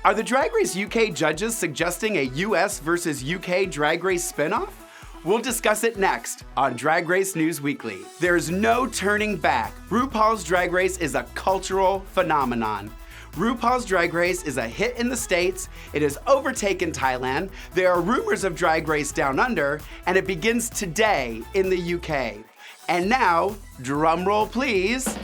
Are the Drag Race UK judges suggesting a US versus UK Drag Race spinoff? We'll discuss it next on Drag Race News Weekly. There's no turning back. RuPaul's Drag Race is a cultural phenomenon. RuPaul's Drag Race is a hit in the States, it has overtaken Thailand, there are rumors of Drag Race Down Under, and it begins today in the UK. And now, drumroll please,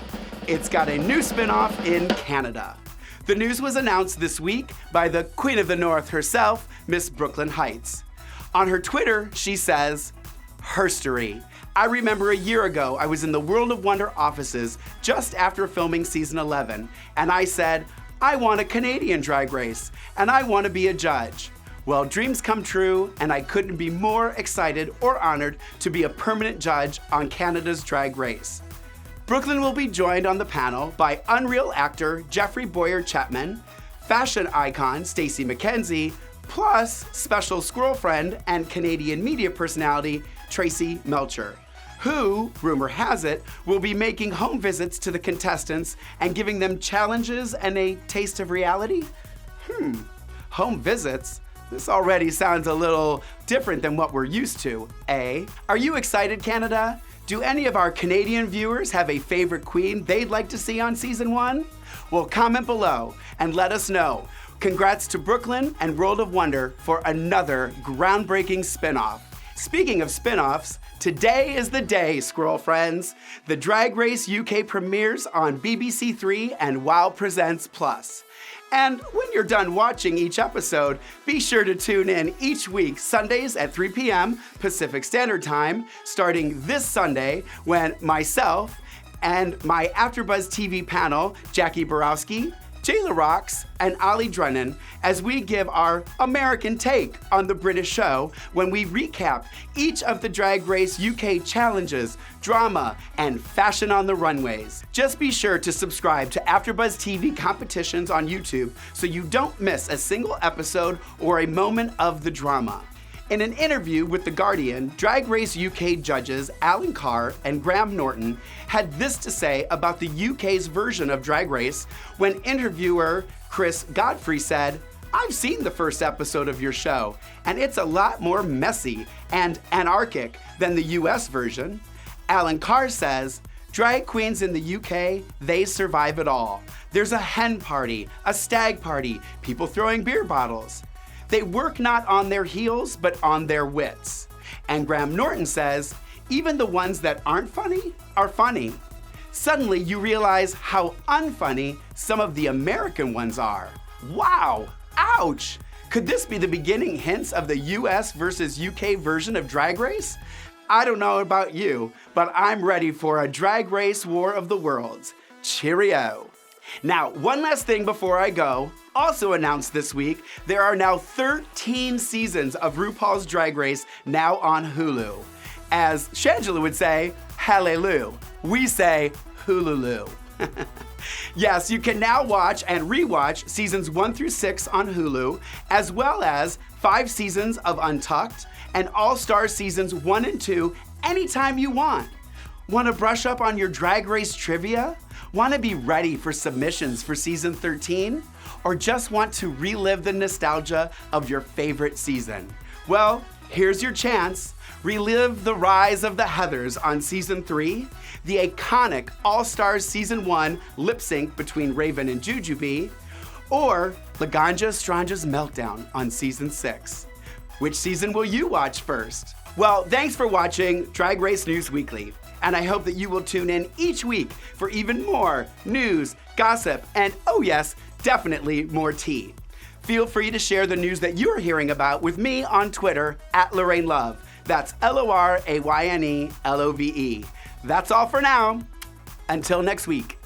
it's got a new spinoff in Canada. The news was announced this week by the Queen of the North herself, Miss Brooklyn Heights. On her Twitter, she says, "Herstory. I remember a year ago I was in the World of Wonder offices just after filming season 11, and I said, I want a Canadian Drag Race, and I want to be a judge. Well, dreams come true, and I couldn't be more excited or honored to be a permanent judge on Canada's Drag Race." Brooklyn will be joined on the panel by Unreal actor Jeffrey Boyer Chapman, fashion icon Stacey McKenzie, plus special squirrel friend and Canadian media personality Tracy Melcher, who, rumor has it, will be making home visits to the contestants and giving them challenges and a taste of reality? Home visits? This already sounds a little different than what we're used to, eh? Are you excited, Canada? Do any of our Canadian viewers have a favorite queen they'd like to see on season 1? Well, comment below and let us know. Congrats to Brooklyn and World of Wonder for another groundbreaking spinoff. Speaking of spin-offs, today is the day, squirrel friends. The Drag Race UK premieres on BBC Three and WOW Presents Plus. And when you're done watching each episode, be sure to tune in each week, Sundays at 3 p.m. Pacific Standard Time, starting this Sunday when myself and my AfterBuzz TV panel, Jackie Borowski, Jayla Rocks, and Ali Drennan, as we give our American take on the British show when we recap each of the Drag Race UK challenges, drama, and fashion on the runways. Just be sure to subscribe to AfterBuzz TV competitions on YouTube so you don't miss a single episode or a moment of the drama. In an interview with The Guardian, Drag Race UK judges Alan Carr and Graham Norton had this to say about the UK's version of Drag Race when interviewer Chris Godfrey said, "I've seen the first episode of your show, and it's a lot more messy and anarchic than the US version." Alan Carr says, "Drag queens in the UK, they survive it all. There's a hen party, a stag party, people throwing beer bottles. They work not on their heels, but on their wits." And Graham Norton says, "Even the ones that aren't funny are funny. Suddenly you realize how unfunny some of the American ones are." Wow, ouch! Could this be the beginning hints of the US versus UK version of Drag Race? I don't know about you, but I'm ready for a Drag Race War of the Worlds. Cheerio. Now, one last thing before I go. Also announced this week, there are now 13 seasons of RuPaul's Drag Race now on Hulu. As Shangela would say, hallelujah. We say Hululu. Yes, you can now watch and rewatch seasons 1 through 6 on Hulu, as well as 5 seasons of Untucked and All-Star seasons 1 and 2 anytime you want. Want to brush up on your Drag Race trivia? Want to be ready for submissions for season 13? Or just want to relive the nostalgia of your favorite season? Well, here's your chance. Relive the rise of the Heathers on season 3, the iconic All-Stars season 1 lip sync between Raven and Jujubee, or Laganja Strange's meltdown on season 6. Which season will you watch first? Well, thanks for watching Drag Race News Weekly. And I hope that you will tune in each week for even more news, gossip, and oh yes, definitely more tea. Feel free to share the news that you're hearing about with me on Twitter at Lorraine Love. That's LORAYNELOVE. That's all for now. Until next week.